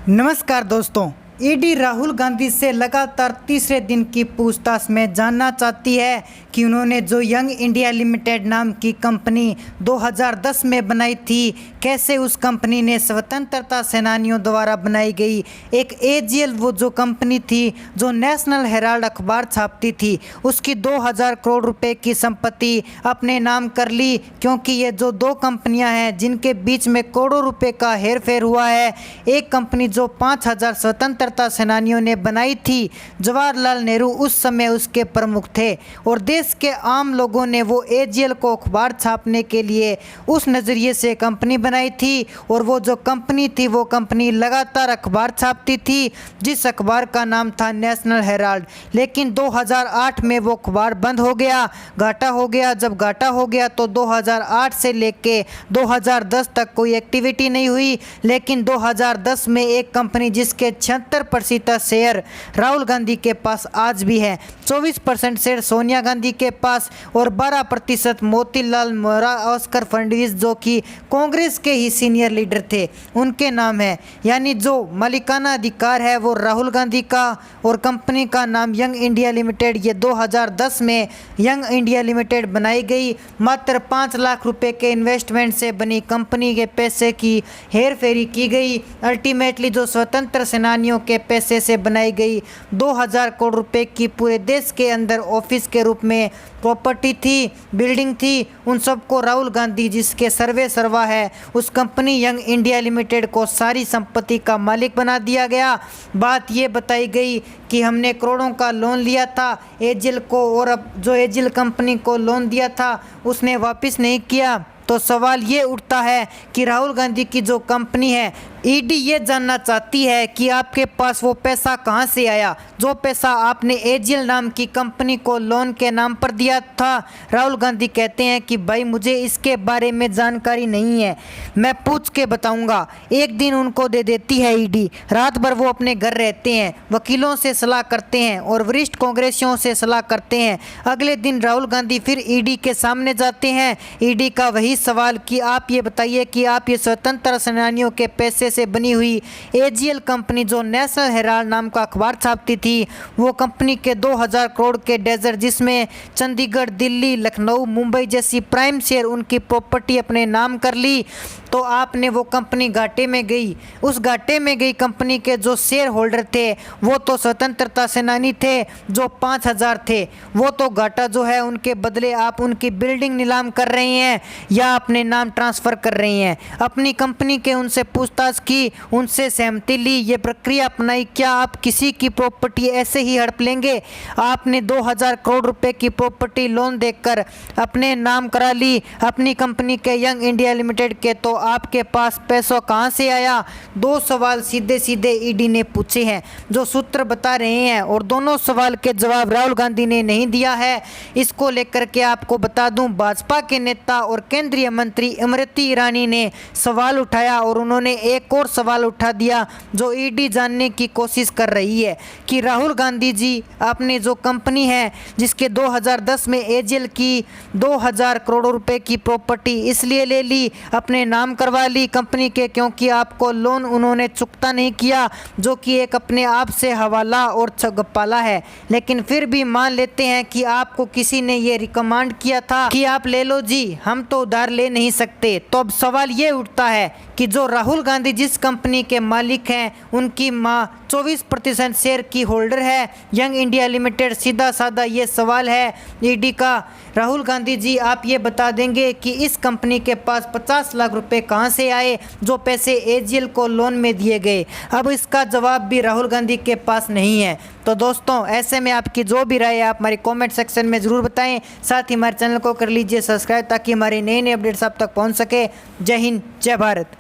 नमस्कार दोस्तों। ईडी राहुल गांधी से लगातार तीसरे दिन की पूछताछ में जानना चाहती है कि उन्होंने जो यंग इंडिया लिमिटेड नाम की कंपनी 2010 में बनाई थी, कैसे उस कंपनी ने स्वतंत्रता सेनानियों द्वारा बनाई गई एक एजीएल, वो जो कंपनी थी जो नेशनल हेराल्ड अखबार छापती थी, उसकी 2000 करोड़ रुपए की संपत्ति अपने नाम कर ली। क्योंकि ये जो दो कंपनियां हैं जिनके बीच में करोड़ों रुपए का हेरफेर हुआ है। एक कंपनी जो 5000 स्वतंत्रता सेनानियों ने बनाई थी, जवाहरलाल नेहरू उस समय उसके प्रमुख थे और देश के आम लोगों ने वो एजीएल को अखबार छापने के लिए उस नज़रिए से कंपनी बनाई थी। और वो जो कंपनी थी वो कंपनी लगातार अखबार छापती थी, जिस अखबार का नाम था नेशनल हेराल्ड। लेकिन 2008 में वो अखबार बंद हो गया, घाटा हो गया। जब घाटा हो गया तो 2008 से लेके 2010 तक कोई एक्टिविटी नहीं हुई। लेकिन 2010 में एक कंपनी जिसके 76% शेयर राहुल गांधी के पास आज भी है, 24% शेयर सोनिया गांधी के पास और 12% मोतीलाल मोहरा ऑस्कर फडणवीस जो कि कांग्रेस के ही सीनियर लीडर थे, उनके नाम है। यानी जो मालिकाना अधिकार है वो राहुल गांधी का। और कंपनी का नाम यंग इंडिया लिमिटेड, ये 2010 में यंग इंडिया लिमिटेड बनाई गई। मात्र 5 लाख रुपए के इन्वेस्टमेंट से बनी कंपनी के पैसे की हेर फेरी की गई। अल्टीमेटली जो स्वतंत्र सेनानियों के पैसे से बनाई गई 2000 करोड़ रुपए की पूरे देश के अंदर ऑफिस के रूप में प्रॉपर्टी थी, बिल्डिंग थी, उन सबको राहुल गांधी जिसके सर्वे सर्वा है उस कंपनी यंग इंडिया लिमिटेड को सारी संपत्ति का मालिक बना दिया गया। बात ये बताई गई कि हमने करोड़ों का लोन लिया था एजीएल को, और अब जो एजीएल कंपनी को लोन दिया था उसने वापस नहीं किया। तो सवाल ये उठता है कि राहुल गांधी की जो कंपनी है, ईडी ये जानना चाहती है कि आपके पास वो पैसा कहाँ से आया, जो पैसा आपने एजीएल नाम की कंपनी को लोन के नाम पर दिया था। राहुल गांधी कहते हैं कि भाई मुझे इसके बारे में जानकारी नहीं है, मैं पूछ के बताऊंगा। एक दिन उनको दे देती है ईडी, रात भर वो अपने घर रहते हैं, वकीलों से सलाह करते हैं और वरिष्ठ कांग्रेसियों से सलाह करते हैं। अगले दिन राहुल गांधी फिर ईडी के सामने जाते हैं। ईडी का वही सवाल कि आप ये बताइए कि आप ये स्वतंत्र सेनानियों के पैसे से बनी हुई एजीएल कंपनी जो नेशनल हेराल्ड नाम का अखबार छापती थी, वो कंपनी के 2000 करोड़ के डेजर जिसमें चंडीगढ़, दिल्ली, लखनऊ, मुंबई जैसी प्राइम शेयर उनकी प्रॉपर्टी अपने नाम कर ली, तो आपने वो कंपनी घाटे में गई। उस घाटे में गई कंपनी के जो शेयर होल्डर थे वो तो स्वतंत्रता सेनानी थे जो 5000 थे। वो तो घाटा जो है उनके बदले आप उनकी बिल्डिंग नीलाम कर रही हैं या अपने नाम ट्रांसफ़र कर रही हैं। अपनी कंपनी के उनसे पूछताछ की, उनसे सहमति ली, ये प्रक्रिया अपनाई। क्या आप किसी की प्रॉपर्टी ऐसे ही हड़प लेंगे? आपने 2000 करोड़ रुपए की प्रॉपर्टी लोन देकर अपने नाम करा ली अपनी कंपनी के यंग इंडिया लिमिटेड के, तो आपके पास पैसा कहाँ से आया? 2 सवाल सीधे सीधे ईडी ने पूछे हैं जो सूत्र बता रहे हैं, और दोनों सवाल के जवाब राहुल गांधी ने नहीं दिया है। इसको लेकर के आपको बता दूं, भाजपा के नेता और केंद्रीय मंत्री स्मृति ईरानी ने सवाल उठाया और उन्होंने एक और सवाल उठा दिया जो ईडी जानने की कोशिश कर रही है कि राहुल गांधी जी, आपने जो कंपनी है जिसके 2010 में एजीएल की 2000 करोड़ रुपए की प्रॉपर्टी इसलिए ले ली, अपने नाम करवा ली कंपनी के, क्योंकि आपको लोन उन्होंने चुकता नहीं किया, जो कि एक अपने आप से हवाला और गप्पाला है। लेकिन फिर भी मान लेते हैं कि आपको किसी ने ये रिकमेंड किया था कि आप ले लो जी, हम तो उधार ले नहीं सकते। तो अब सवाल ये उठता है कि जो राहुल गांधी जिस कंपनी के मालिक हैं उनकी माँ 24% शेयर की होल्डर है यंग इंडिया लिमिटेड। सीधा साधा ये सवाल है ईडी का, राहुल गांधी जी आप ये बता देंगे कि इस कंपनी के पास 50 लाख रुपए कहाँ से आए जो पैसे एजीएल को लोन में दिए गए? अब इसका जवाब भी राहुल गांधी के पास नहीं है। तो दोस्तों, ऐसे में आपकी जो भी राय है आप हमारी कमेंट सेक्शन में ज़रूर बताएं। साथ ही हमारे चैनल को कर लीजिए सब्सक्राइब ताकि हमारे नए नए अपडेट्स आप तक पहुँच सके। जय हिंद, जय भारत।